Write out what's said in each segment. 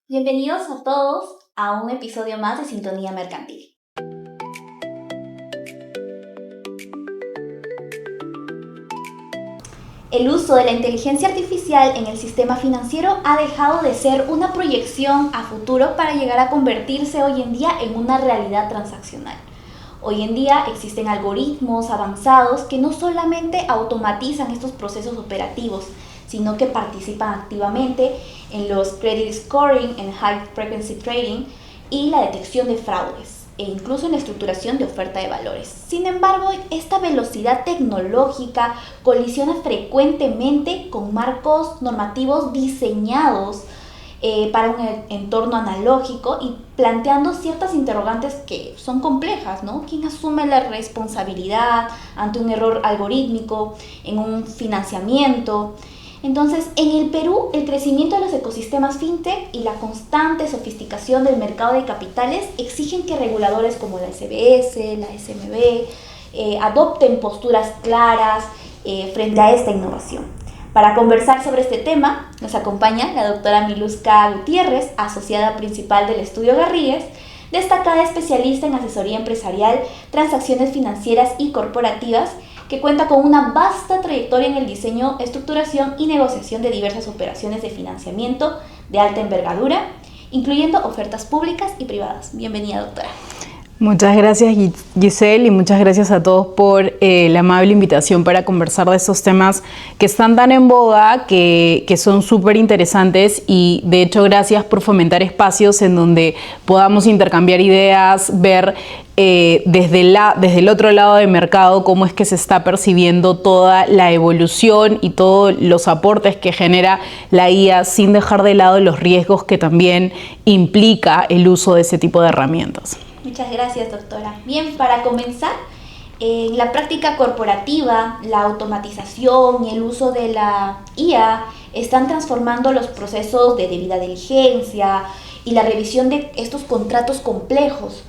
Bienvenidos a todos a un episodio más de Sintonía Mercantil. El uso de la inteligencia artificial en el sistema financiero ha dejado de ser una proyección a futuro para llegar a convertirse hoy en día en una realidad transaccional. Hoy en día existen algoritmos avanzados que no solamente automatizan estos procesos operativos, sino que participan activamente en los credit scoring, en high frequency trading y la detección de fraudes, e incluso en la estructuración de oferta de valores. Sin embargo, esta velocidad tecnológica colisiona frecuentemente con marcos normativos diseñados para un entorno analógico y planteando ciertas interrogantes que son complejas, ¿no? ¿Quién asume la responsabilidad ante un error algorítmico, en un financiamiento? Entonces, en el Perú, el crecimiento de los ecosistemas fintech y la constante sofisticación del mercado de capitales exigen que reguladores como la SBS, la SMB, adopten posturas claras frente a esta innovación. Para conversar sobre este tema, nos acompaña la doctora Miluska Gutiérrez, asociada principal del Estudio Garrigues, destacada especialista en asesoría empresarial, transacciones financieras y corporativas, que cuenta con una vasta trayectoria en el diseño, estructuración y negociación de diversas operaciones de financiamiento de alta envergadura, incluyendo ofertas públicas y privadas. Bienvenida, doctora. Muchas gracias, Giselle, y muchas gracias a todos por la amable invitación para conversar de estos temas que están tan en boga, que son súper interesantes, y de hecho gracias por fomentar espacios en donde podamos intercambiar ideas, ver desde el otro lado del mercado cómo es que se está percibiendo toda la evolución y todos los aportes que genera la IA, sin dejar de lado los riesgos que también implica el uso de ese tipo de herramientas. Muchas gracias, doctora. Bien, para comenzar, en la práctica corporativa, la automatización y el uso de la IA están transformando los procesos de debida diligencia y la revisión de estos contratos complejos,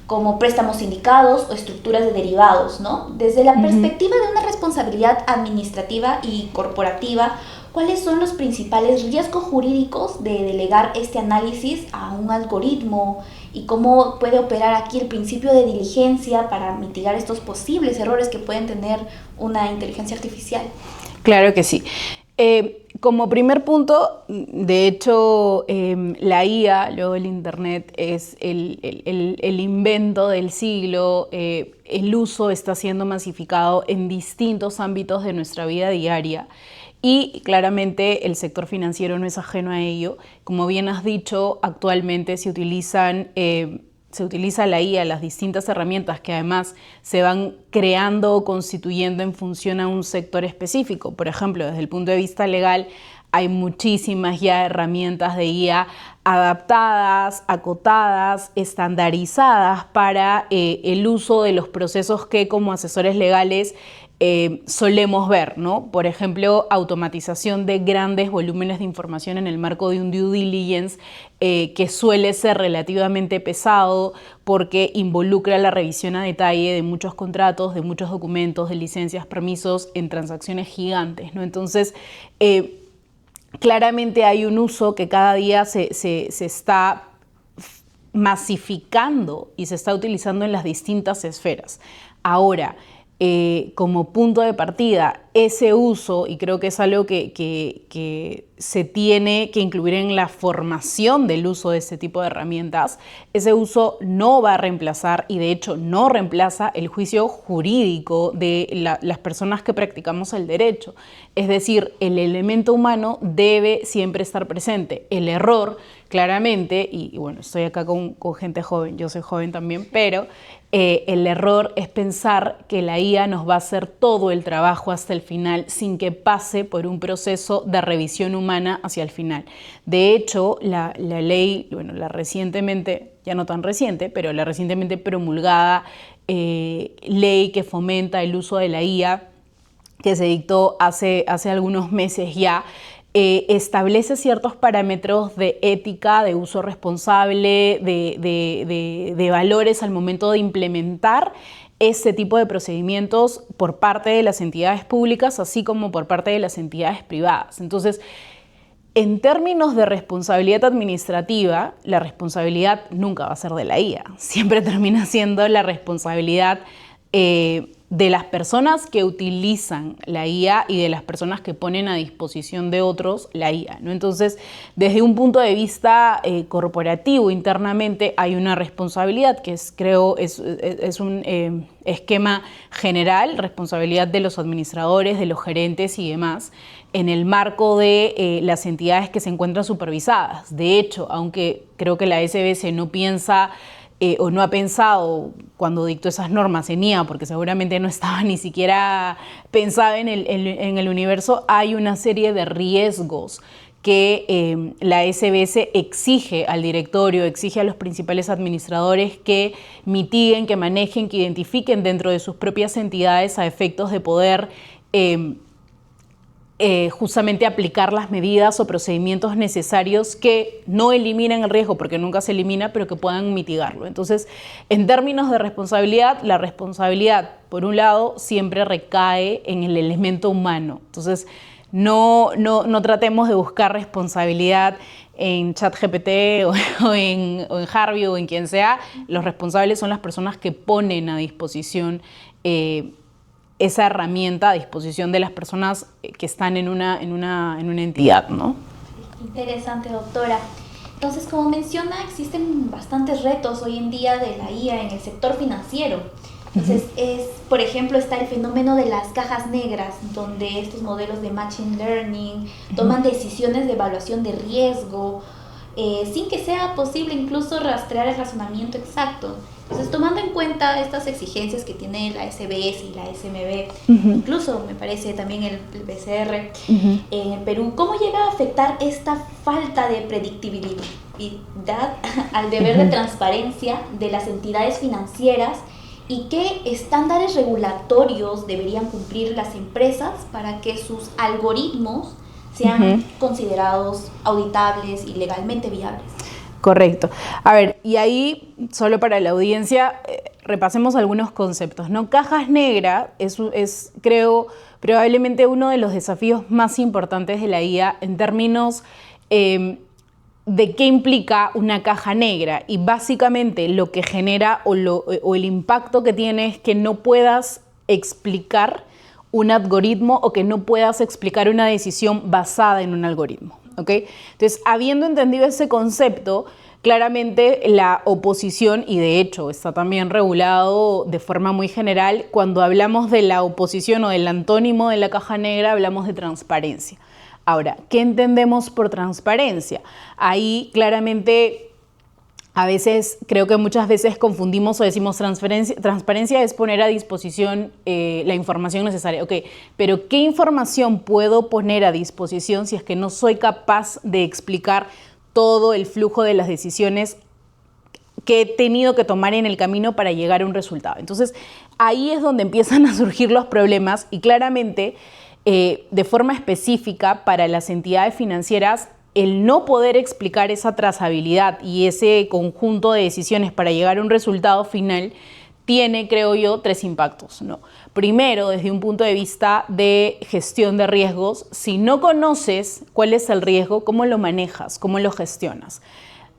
como préstamos sindicados o estructuras de derivados, ¿no? Desde la perspectiva de una responsabilidad administrativa y corporativa, ¿cuáles son los principales riesgos jurídicos de delegar este análisis a un algoritmo? ¿Y cómo puede operar aquí el principio de diligencia para mitigar estos posibles errores que pueden tener una inteligencia artificial? Claro que sí. Como primer punto, de hecho, la IA, luego el Internet, es el invento del siglo. El uso está siendo masificado en distintos ámbitos de nuestra vida diaria. Y claramente el sector financiero no es ajeno a ello. Como bien has dicho, actualmente se utiliza la IA, las distintas herramientas que además se van creando o constituyendo en función a un sector específico. Por ejemplo, desde el punto de vista legal, hay muchísimas ya herramientas de IA adaptadas, acotadas, estandarizadas para el uso de los procesos que como asesores legales solemos ver, ¿no? Por ejemplo, automatización de grandes volúmenes de información en el marco de un due diligence que suele ser relativamente pesado porque involucra la revisión a detalle de muchos contratos, de muchos documentos, de licencias, permisos en transacciones gigantes, ¿no? Entonces, claramente hay un uso que cada día se está masificando y se está utilizando en las distintas esferas. Ahora, como punto de partida, ese uso, y creo que es algo que se tiene que incluir en la formación del uso de este tipo de herramientas, ese uso no va a reemplazar, y de hecho no reemplaza, el juicio jurídico de las personas que practicamos el derecho. Es decir, el elemento humano debe siempre estar presente. El error, claramente, y bueno, estoy acá con gente joven, yo soy joven también, pero el error es pensar que la IA nos va a hacer todo el trabajo hasta el final sin que pase por un proceso de revisión humana hacia el final. De hecho, la ley, bueno, la recientemente, ya no tan reciente, pero la recientemente promulgada ley que fomenta el uso de la IA, que se dictó hace algunos meses ya, establece ciertos parámetros de ética, de uso responsable, de valores al momento de implementar este tipo de procedimientos por parte de las entidades públicas, así como por parte de las entidades privadas. Entonces, en términos de responsabilidad administrativa, la responsabilidad nunca va a ser de la IA. Siempre termina siendo la responsabilidad de las personas que utilizan la IA y de las personas que ponen a disposición de otros la IA, ¿no? Entonces, desde un punto de vista corporativo, internamente, hay una responsabilidad que creo es un esquema general, responsabilidad de los administradores, de los gerentes y demás, en el marco de las entidades que se encuentran supervisadas. De hecho, aunque creo que la SBS no piensa o no ha pensado cuando dictó esas normas en IA, porque seguramente no estaba ni siquiera pensada en el universo, hay una serie de riesgos que la SBS exige al directorio, exige a los principales administradores que mitiguen, que manejen, que identifiquen dentro de sus propias entidades a efectos de poder justamente aplicar las medidas o procedimientos necesarios que no eliminen el riesgo, porque nunca se elimina, pero que puedan mitigarlo. Entonces, en términos de responsabilidad, la responsabilidad, por un lado, siempre recae en el elemento humano. Entonces, no tratemos de buscar responsabilidad en ChatGPT o en Harvey o en quien sea. Los responsables son las personas que ponen a disposición esa herramienta a disposición de las personas que están en una entidad, ¿no? Interesante, doctora. Entonces, como menciona, existen bastantes retos hoy en día de la IA en el sector financiero. Entonces, por ejemplo, está el fenómeno de las cajas negras, donde estos modelos de machine learning toman decisiones de evaluación de riesgo, sin que sea posible incluso rastrear el razonamiento exacto. Entonces, tomando en cuenta estas exigencias que tiene la SBS y la SMB, incluso me parece también el BCR, en el Perú, ¿cómo llega a afectar esta falta de predictibilidad al deber de transparencia de las entidades financieras y qué estándares regulatorios deberían cumplir las empresas para que sus algoritmos sean considerados auditables y legalmente viables? Correcto. A ver, y ahí, solo para la audiencia, repasemos algunos conceptos, ¿no? Cajas negras es, creo, probablemente uno de los desafíos más importantes de la IA en términos de qué implica una caja negra. Y básicamente lo que genera o el impacto que tiene es que no puedas explicar un algoritmo o que no puedas explicar una decisión basada en un algoritmo. ¿Okay? Entonces, habiendo entendido ese concepto, claramente la oposición, y de hecho está también regulado de forma muy general, cuando hablamos de la oposición o del antónimo de la caja negra, hablamos de transparencia. Ahora, ¿qué entendemos por transparencia? Ahí claramente a veces, creo que muchas veces confundimos o decimos transparencia es poner a disposición la información necesaria. Ok, pero ¿qué información puedo poner a disposición si es que no soy capaz de explicar todo el flujo de las decisiones que he tenido que tomar en el camino para llegar a un resultado? Entonces, ahí es donde empiezan a surgir los problemas y claramente, de forma específica para las entidades financieras, el no poder explicar esa trazabilidad y ese conjunto de decisiones para llegar a un resultado final tiene, creo yo, 3 impactos, ¿no? Primero, desde un punto de vista de gestión de riesgos, si no conoces cuál es el riesgo, ¿cómo lo manejas? ¿Cómo lo gestionas?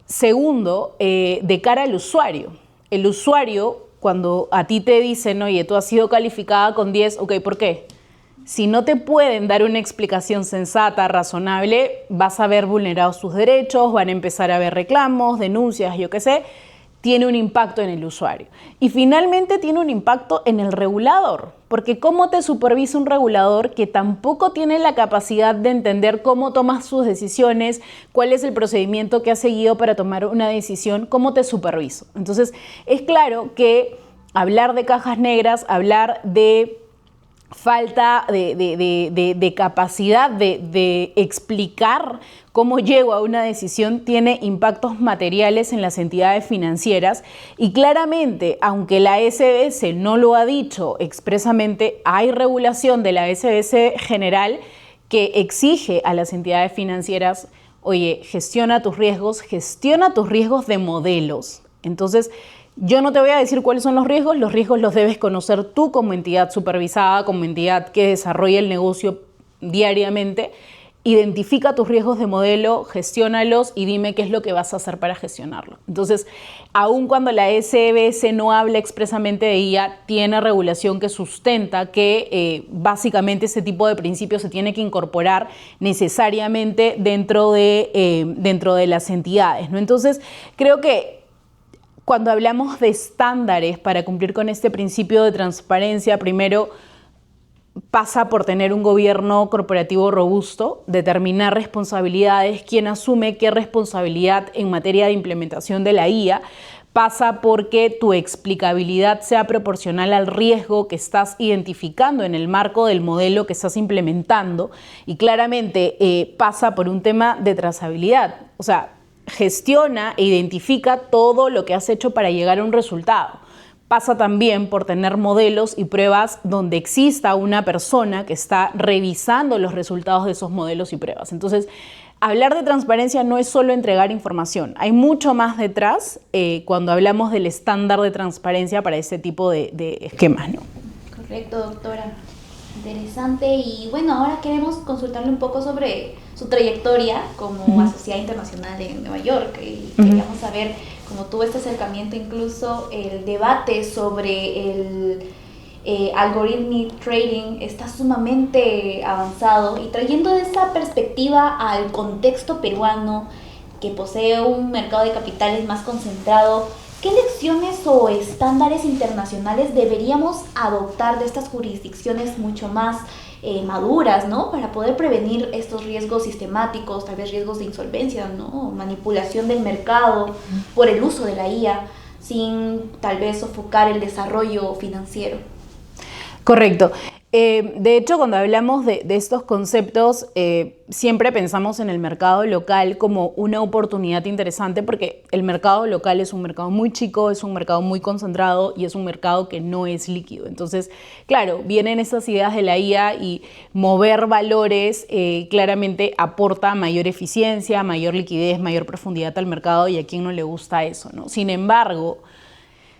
Segundo, de cara al usuario. El usuario, cuando a ti te dicen, oye, tú has sido calificada con 10, ok, ¿por qué? Si no te pueden dar una explicación sensata, razonable, vas a ver vulnerados tus derechos, van a empezar a haber reclamos, denuncias, yo qué sé, tiene un impacto en el usuario. Y finalmente tiene un impacto en el regulador, porque ¿cómo te supervisa un regulador que tampoco tiene la capacidad de entender cómo tomas sus decisiones, cuál es el procedimiento que has seguido para tomar una decisión, cómo te superviso? Entonces, es claro que hablar de cajas negras, hablar de falta de capacidad de explicar cómo llego a una decisión tiene impactos materiales en las entidades financieras y claramente, aunque la SBS no lo ha dicho expresamente, hay regulación de la SBS general que exige a las entidades financieras, oye, gestiona tus riesgos de modelos. Entonces, yo no te voy a decir cuáles son los riesgos los debes conocer tú como entidad supervisada, como entidad que desarrolla el negocio diariamente identifica tus riesgos de modelo, gestiónalos y dime qué es lo que vas a hacer para gestionarlo. Entonces, aun cuando la SBS no habla expresamente de IA, tiene regulación que sustenta que básicamente ese tipo de principios se tiene que incorporar necesariamente dentro de las entidades, ¿no? Entonces, creo que cuando hablamos de estándares para cumplir con este principio de transparencia, primero pasa por tener un gobierno corporativo robusto, determinar responsabilidades, quién asume qué responsabilidad en materia de implementación de la IA, pasa porque tu explicabilidad sea proporcional al riesgo que estás identificando en el marco del modelo que estás implementando y claramente pasa por un tema de trazabilidad, o sea, gestiona e identifica todo lo que has hecho para llegar a un resultado. Pasa también por tener modelos y pruebas donde exista una persona que está revisando los resultados de esos modelos y pruebas. Entonces, hablar de transparencia no es solo entregar información. Hay mucho más detrás cuando hablamos del estándar de transparencia para ese tipo de esquemas, ¿no? Correcto, doctora. Interesante. Y bueno, ahora queremos consultarle un poco sobre su trayectoria como asociada internacional en Nueva York. Y queríamos saber, como tuvo este acercamiento, incluso el debate sobre el algorithmic trading está sumamente avanzado, y trayendo esa perspectiva al contexto peruano, que posee un mercado de capitales más concentrado, ¿qué lecciones o estándares internacionales deberíamos adoptar de estas jurisdicciones mucho más maduras, ¿no? Para poder prevenir estos riesgos sistemáticos, tal vez riesgos de insolvencia, ¿no? Manipulación del mercado por el uso de la IA, sin tal vez sofocar el desarrollo financiero. Correcto. De hecho, cuando hablamos de estos conceptos, siempre pensamos en el mercado local como una oportunidad interesante, porque el mercado local es un mercado muy chico, es un mercado muy concentrado y es un mercado que no es líquido. Entonces, claro, vienen estas ideas de la IA y mover valores claramente aporta mayor eficiencia, mayor liquidez, mayor profundidad al mercado, y a quién no le gusta eso, ¿no? Sin embargo,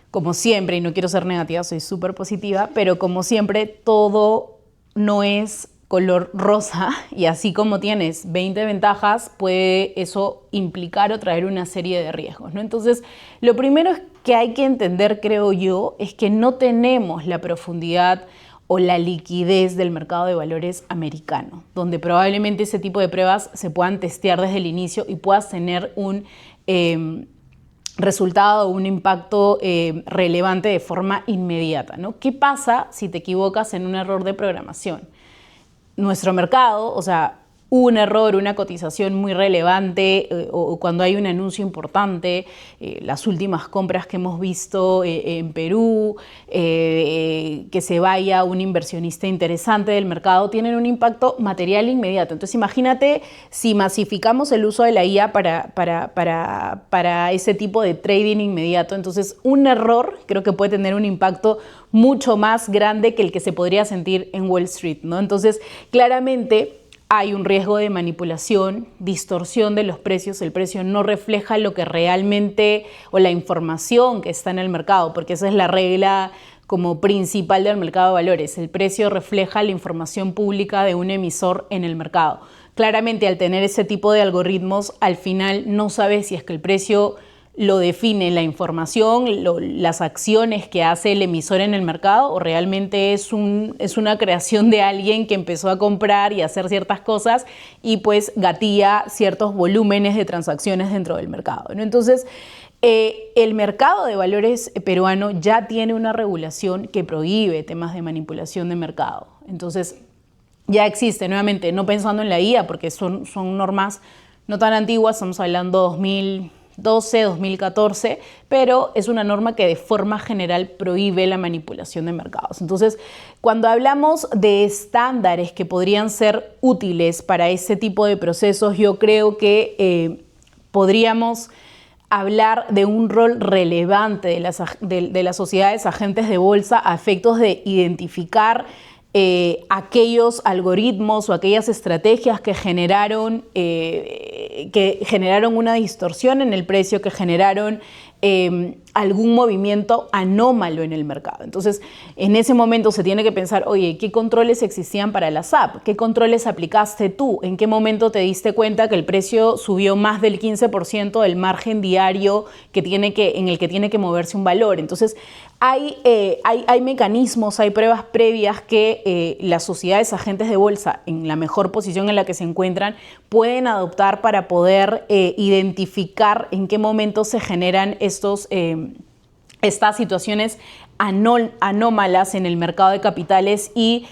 como siempre, y no quiero ser negativa, soy súper positiva, pero como siempre, todo no es color rosa, y así como tienes 20 ventajas, puede eso implicar o traer una serie de riesgos, ¿no? Entonces, lo primero que hay que entender, creo yo, es que no tenemos la profundidad o la liquidez del mercado de valores americano, donde probablemente ese tipo de pruebas se puedan testear desde el inicio y puedas tener un resultado, un impacto relevante de forma inmediata, ¿no? ¿Qué pasa si te equivocas en un error de programación? Nuestro mercado, o sea, un error, una cotización muy relevante o cuando hay un anuncio importante, las últimas compras que hemos visto en Perú, que se vaya un inversionista interesante del mercado, tienen un impacto material inmediato. Entonces imagínate si masificamos el uso de la IA para ese tipo de trading inmediato. Entonces un error creo que puede tener un impacto mucho más grande que el que se podría sentir en Wall Street, ¿no? Entonces claramente hay un riesgo de manipulación, distorsión de los precios. El precio no refleja lo que realmente, o la información que está en el mercado, porque esa es la regla como principal del mercado de valores. El precio refleja la información pública de un emisor en el mercado. Claramente, al tener ese tipo de algoritmos, al final no sabes si es que el precio lo define la información, las acciones que hace el emisor en el mercado, o realmente es una creación de alguien que empezó a comprar y a hacer ciertas cosas y pues gatilla ciertos volúmenes de transacciones dentro del mercado, ¿no? Entonces, el mercado de valores peruano ya tiene una regulación que prohíbe temas de manipulación de mercado. Entonces, ya existe, nuevamente, no pensando en la IA, porque son normas no tan antiguas, estamos hablando 2012, 2014, pero es una norma que de forma general prohíbe la manipulación de mercados. Entonces, cuando hablamos de estándares que podrían ser útiles para ese tipo de procesos, yo creo que podríamos hablar de un rol relevante de las sociedades agentes de bolsa a efectos de identificar aquellos algoritmos o aquellas estrategias que generaron que generaron una distorsión en el precio, que generaron algún movimiento anómalo en el mercado. Entonces, en ese momento se tiene que pensar, oye, ¿qué controles existían para la SAP? ¿Qué controles aplicaste tú? ¿En qué momento te diste cuenta que el precio subió más del 15% del margen diario en el que tiene que moverse un valor? Entonces, hay mecanismos, hay pruebas previas que las sociedades agentes de bolsa, en la mejor posición en la que se encuentran, pueden adoptar para poder identificar en qué momento se generan estas situaciones anómalas en el mercado de capitales y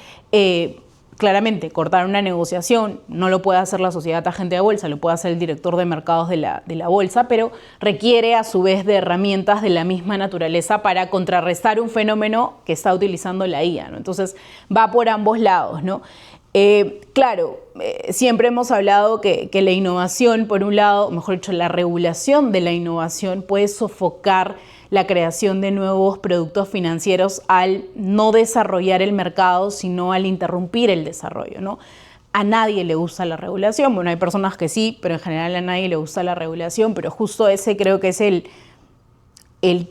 claramente cortar una negociación no lo puede hacer la sociedad agente de bolsa, lo puede hacer el director de mercados de la bolsa, pero requiere a su vez de herramientas de la misma naturaleza para contrarrestar un fenómeno que está utilizando la IA, ¿no? Entonces va por ambos lados, ¿no? Siempre hemos hablado que la innovación, por un lado, mejor dicho, la regulación de la innovación puede sofocar la creación de nuevos productos financieros al no desarrollar el mercado, sino al interrumpir el desarrollo, ¿no? A nadie le gusta la regulación. Bueno, hay personas que sí, pero en general a nadie le gusta la regulación, pero justo ese creo que es el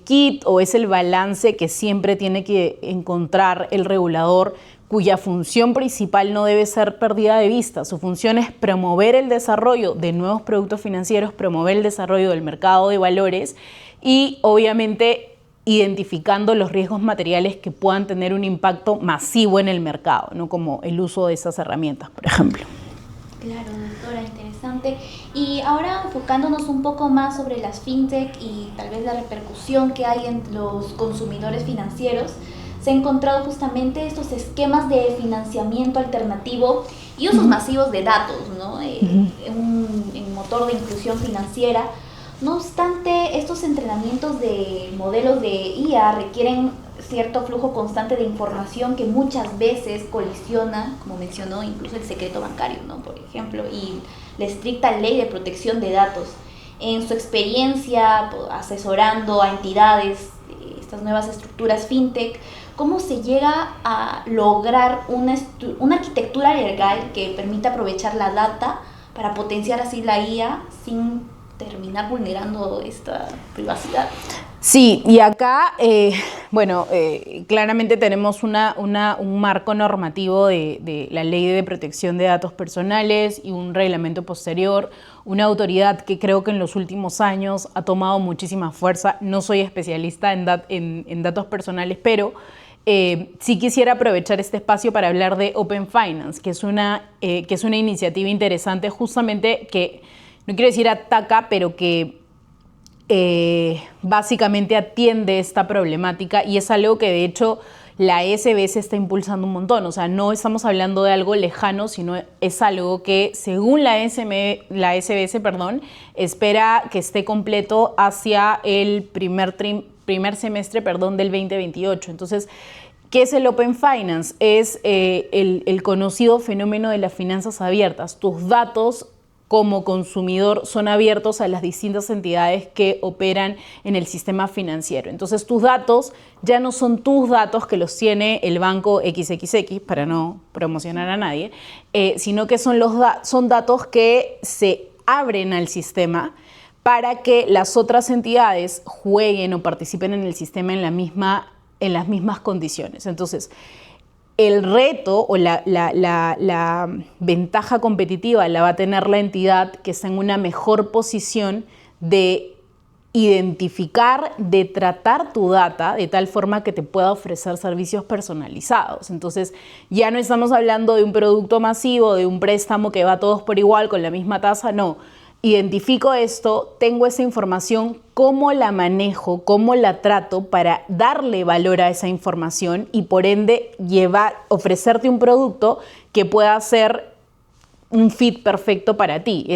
kit o es el balance que siempre tiene que encontrar el regulador, cuya función principal no debe ser perdida de vista. Su función es promover el desarrollo de nuevos productos financieros, promover el desarrollo del mercado de valores y obviamente identificando los riesgos materiales que puedan tener un impacto masivo en el mercado, ¿no? Como el uso de esas herramientas, por ejemplo. Claro, doctora, interesante. Y ahora enfocándonos un poco más sobre las fintech y tal vez la repercusión que hay en los consumidores financieros, se han encontrado justamente estos esquemas de financiamiento alternativo y usos masivos de datos, ¿no? Un motor de inclusión financiera. No obstante, estos entrenamientos de modelos de IA requieren cierto flujo constante de información que muchas veces colisiona, como mencionó, incluso el secreto bancario, ¿no? Por ejemplo, y la estricta ley de protección de datos. En su experiencia asesorando a entidades, estas nuevas estructuras fintech, ¿cómo se llega a lograr una arquitectura legal que permita aprovechar la data para potenciar así la IA sin terminar vulnerando esta privacidad? Sí, y acá, claramente tenemos un marco normativo de la Ley de Protección de Datos Personales y un reglamento posterior, una autoridad que creo que en los últimos años ha tomado muchísima fuerza. No soy especialista en datos personales, pero sí quisiera aprovechar este espacio para hablar de Open Finance, que es una iniciativa interesante justamente que, no quiero decir ataca, pero que básicamente atiende esta problemática y es algo que de hecho la SBS está impulsando un montón. O sea, no estamos hablando de algo lejano, sino es algo que según la SBS, espera que esté completo hacia el primer semestre del 2028. Entonces, ¿qué es el Open Finance? Es el conocido fenómeno de las finanzas abiertas. Tus datos como consumidor son abiertos a las distintas entidades que operan en el sistema financiero. Entonces tus datos ya no son tus datos que los tiene el banco XXX, para no promocionar a nadie, sino que son datos que se abren al sistema para que las otras entidades jueguen o participen en el sistema en las mismas condiciones. Entonces, el reto o la ventaja competitiva la va a tener la entidad que está en una mejor posición de identificar, de tratar tu data de tal forma que te pueda ofrecer servicios personalizados. Entonces, ya no estamos hablando de un producto masivo, de un préstamo que va a todos por igual con la misma tasa, no. Identifico esto, tengo esa información, cómo la manejo, cómo la trato para darle valor a esa información y por ende ofrecerte un producto que pueda ser un fit perfecto para ti.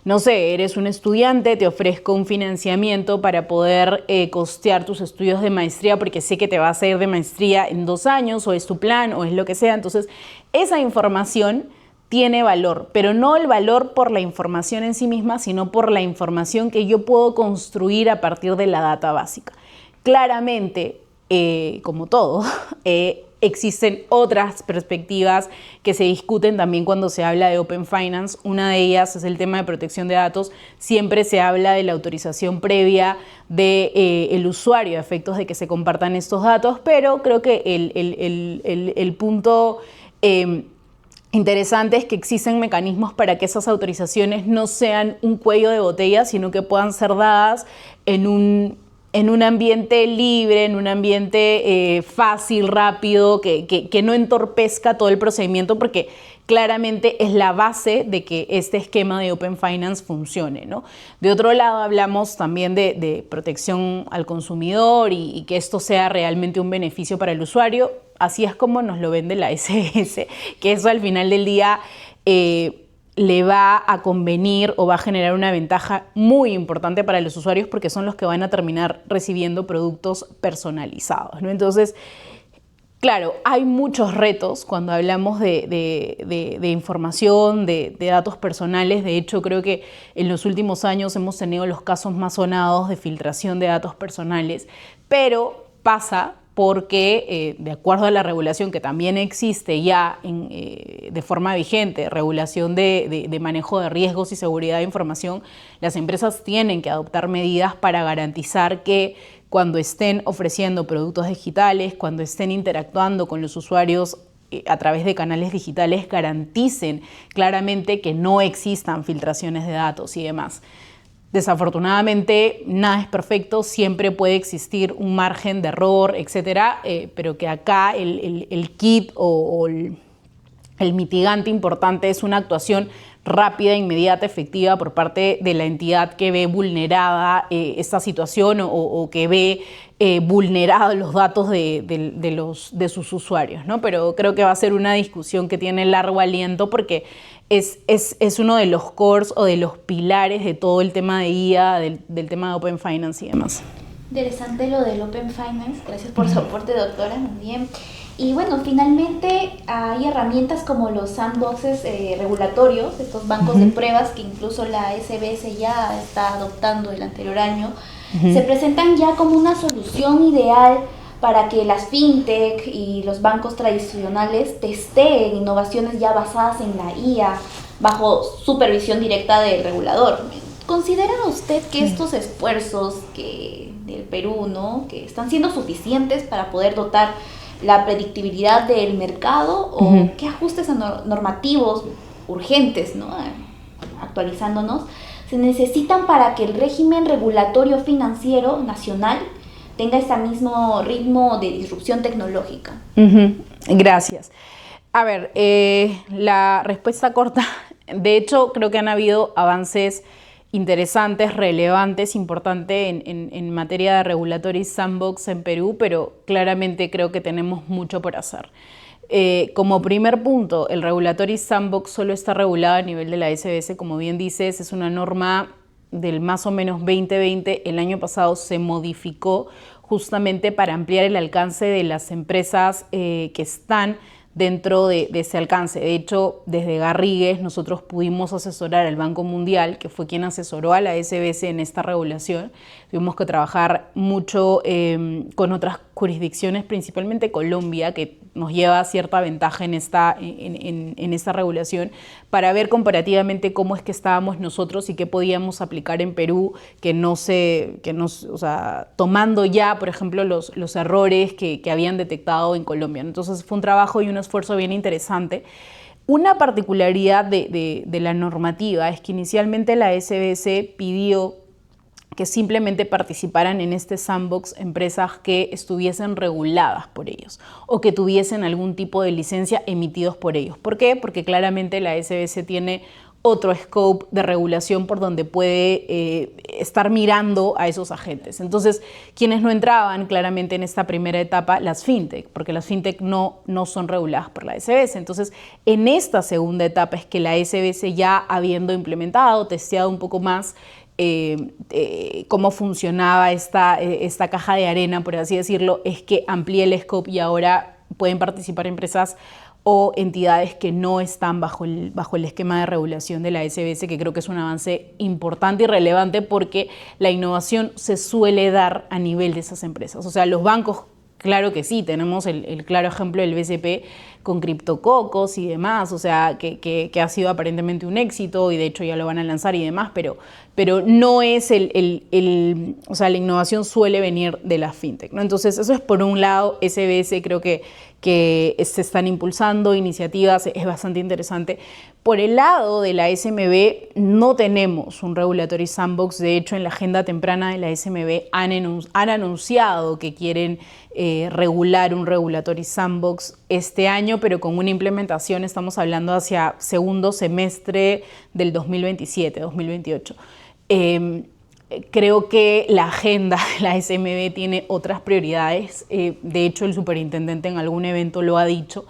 No sé, eres un estudiante, te ofrezco un financiamiento para poder costear tus estudios de maestría porque sé que te vas a ir de maestría en 2 años o es tu plan o es lo que sea. Entonces, esa información tiene valor, pero no el valor por la información en sí misma, sino por la información que yo puedo construir a partir de la data básica. Claramente, como todo, existen otras perspectivas que se discuten también cuando se habla de Open Finance. Una de ellas es el tema de protección de datos. Siempre se habla de la autorización previa del usuario a efectos de que se compartan estos datos, pero creo que el punto interesante es que existen mecanismos para que esas autorizaciones no sean un cuello de botella, sino que puedan ser dadas en un ambiente libre, en un ambiente fácil, rápido, que no entorpezca todo el procedimiento, porque claramente es la base de que este esquema de Open Finance funcione, ¿no? De otro lado, hablamos también de protección al consumidor y que esto sea realmente un beneficio para el usuario. Así es como nos lo vende la SBS, que eso al final del día le va a convenir o va a generar una ventaja muy importante para los usuarios, porque son los que van a terminar recibiendo productos personalizados, ¿no? Entonces, claro, hay muchos retos cuando hablamos de información, de datos personales. De hecho, creo que en los últimos años hemos tenido los casos más sonados de filtración de datos personales, pero pasa porque, de acuerdo a la regulación que también existe ya de forma vigente, regulación de manejo de riesgos y seguridad de información, las empresas tienen que adoptar medidas para garantizar que cuando estén ofreciendo productos digitales, cuando estén interactuando con los usuarios a través de canales digitales, garanticen claramente que no existan filtraciones de datos y demás. Desafortunadamente, nada es perfecto, siempre puede existir un margen de error, etcétera, pero que acá el kit o el mitigante importante es una actuación rápida, inmediata, efectiva por parte de la entidad que ve vulnerada esta situación o que ve vulnerados los datos de sus usuarios, ¿no? Pero creo que va a ser una discusión que tiene largo aliento, porque es uno de los cores o de los pilares de todo el tema de IA, del tema de Open Finance y demás. Interesante lo del Open Finance. Gracias por su aporte, doctora. Muy bien. Y bueno, finalmente hay herramientas como los sandboxes regulatorios, estos bancos de pruebas que incluso la SBS ya está adoptando el anterior año. Se presentan ya como una solución ideal para que las fintech y los bancos tradicionales testeen innovaciones ya basadas en la IA bajo supervisión directa del regulador. ¿Considera usted que estos esfuerzos del Perú, ¿no?, que están siendo suficientes para poder dotar la predictibilidad del mercado, o qué ajustes normativos urgentes, ¿no?, actualizándonos, se necesitan para que el régimen regulatorio financiero nacional tenga ese mismo ritmo de disrupción tecnológica? Gracias. A ver, la respuesta corta, de hecho creo que han habido avances interesantes, relevantes, importantes en materia de regulatory sandbox en Perú, pero claramente creo que tenemos mucho por hacer. Como primer punto, el regulatory sandbox solo está regulado a nivel de la SBS, como bien dices, es una norma del más o menos 2020, el año pasado se modificó justamente para ampliar el alcance de las empresas que están dentro de ese alcance. De hecho, desde Garrigues nosotros pudimos asesorar al Banco Mundial, que fue quien asesoró a la SBS en esta regulación. Tuvimos que trabajar mucho con otras jurisdicciones, principalmente Colombia, que nos lleva cierta ventaja en esta regulación, para ver comparativamente cómo es que estábamos nosotros y qué podíamos aplicar en Perú, o sea, tomando ya, por ejemplo, los errores que habían detectado en Colombia. Entonces fue un trabajo y un esfuerzo bien interesante. Una particularidad de la normativa es que inicialmente la SBS pidió que simplemente participaran en este sandbox empresas que estuviesen reguladas por ellos o que tuviesen algún tipo de licencia emitidos por ellos. ¿Por qué? Porque claramente la SBS tiene otro scope de regulación por donde puede estar mirando a esos agentes. Entonces, quienes no entraban claramente en esta primera etapa, las fintech, porque las fintech no son reguladas por la SBS. Entonces, en esta segunda etapa es que la SBS, ya habiendo implementado, testeado un poco más cómo funcionaba esta caja de arena, por así decirlo, es que amplíe el scope y ahora pueden participar empresas o entidades que no están bajo el esquema de regulación de la SBS, que creo que es un avance importante y relevante, porque la innovación se suele dar a nivel de esas empresas. O sea, los bancos claro que sí, tenemos el claro ejemplo del BCP con criptococos y demás, o sea, que ha sido aparentemente un éxito y de hecho ya lo van a lanzar y demás, pero no es o sea, la innovación suele venir de la fintech, ¿no? Entonces, eso es por un lado. SBS creo que se están impulsando iniciativas, es bastante interesante. Por el lado de la SMB, no tenemos un regulatory sandbox. De hecho, en la agenda temprana de la SMB han anunciado que quieren regular un regulatory sandbox este año, pero con una implementación, estamos hablando hacia segundo semestre del 2027, 2028. Creo que la agenda de la SMB tiene otras prioridades. De hecho, el superintendente en algún evento lo ha dicho,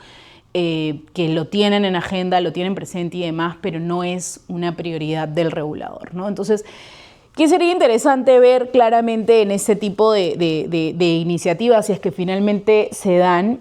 que lo tienen en agenda, lo tienen presente y demás, pero no es una prioridad del regulador, ¿no? Entonces, ¿qué sería interesante ver claramente en este tipo de iniciativas, si es que finalmente se dan?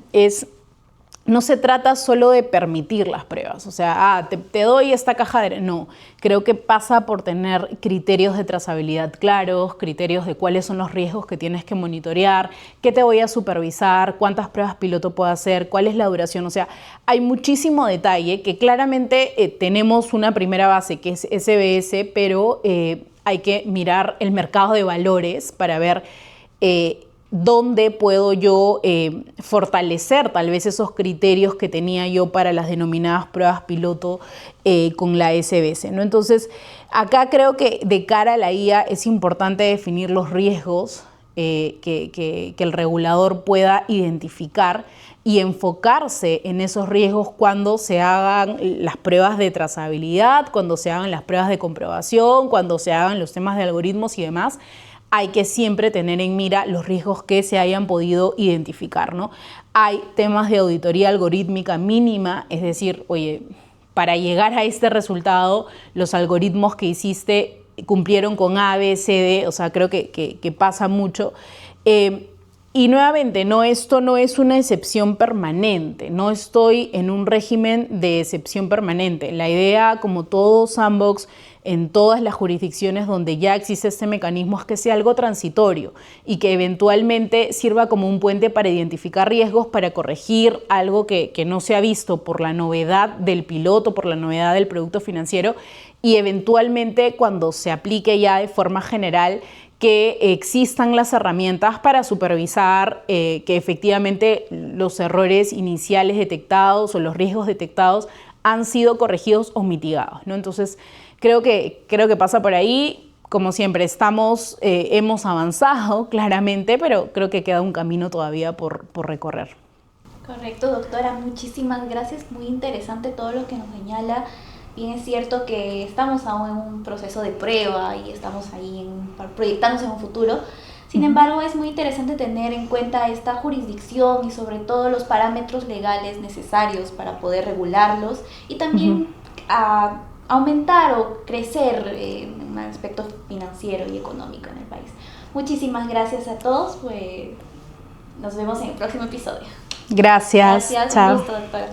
No se trata solo de permitir las pruebas, o sea, te doy esta caja de... No, creo que pasa por tener criterios de trazabilidad claros, criterios de cuáles son los riesgos que tienes que monitorear, qué te voy a supervisar, cuántas pruebas piloto puedo hacer, cuál es la duración. O sea, hay muchísimo detalle que claramente tenemos una primera base que es SBS, pero hay que mirar el mercado de valores para ver dónde puedo yo fortalecer tal vez esos criterios que tenía yo para las denominadas pruebas piloto con la SBS, ¿no? Entonces, acá creo que de cara a la IA es importante definir los riesgos que el regulador pueda identificar y enfocarse en esos riesgos cuando se hagan las pruebas de trazabilidad, cuando se hagan las pruebas de comprobación, cuando se hagan los temas de algoritmos y demás. Hay que siempre tener en mira los riesgos que se hayan podido identificar, ¿no? Hay temas de auditoría algorítmica mínima, es decir, oye, para llegar a este resultado, los algoritmos que hiciste cumplieron con A, B, C, D, o sea, creo que pasa mucho. Y nuevamente, esto no es una excepción permanente, no estoy en un régimen de excepción permanente. La idea, como todo sandbox, en todas las jurisdicciones donde ya existe este mecanismo, es que sea algo transitorio y que eventualmente sirva como un puente para identificar riesgos, para corregir algo que no se ha visto por la novedad del piloto, por la novedad del producto financiero, y eventualmente cuando se aplique ya de forma general, que existan las herramientas para supervisar que efectivamente los errores iniciales detectados o los riesgos detectados han sido corregidos o mitigados, ¿no? Entonces, creo que pasa por ahí. Como siempre, hemos avanzado claramente, pero creo que queda un camino todavía por recorrer. Correcto, doctora. Muchísimas gracias. Muy interesante todo lo que nos señala. Bien, es cierto que estamos aún en un proceso de prueba y estamos ahí proyectándose en un futuro. Sin embargo, es muy interesante tener en cuenta esta jurisdicción y sobre todo los parámetros legales necesarios para poder regularlos y también aumentar o crecer en un aspecto financiero y económico en el país. Muchísimas gracias a todos. Pues nos vemos en el próximo episodio. Gracias. Gracias. Chao. Un gusto, doctora.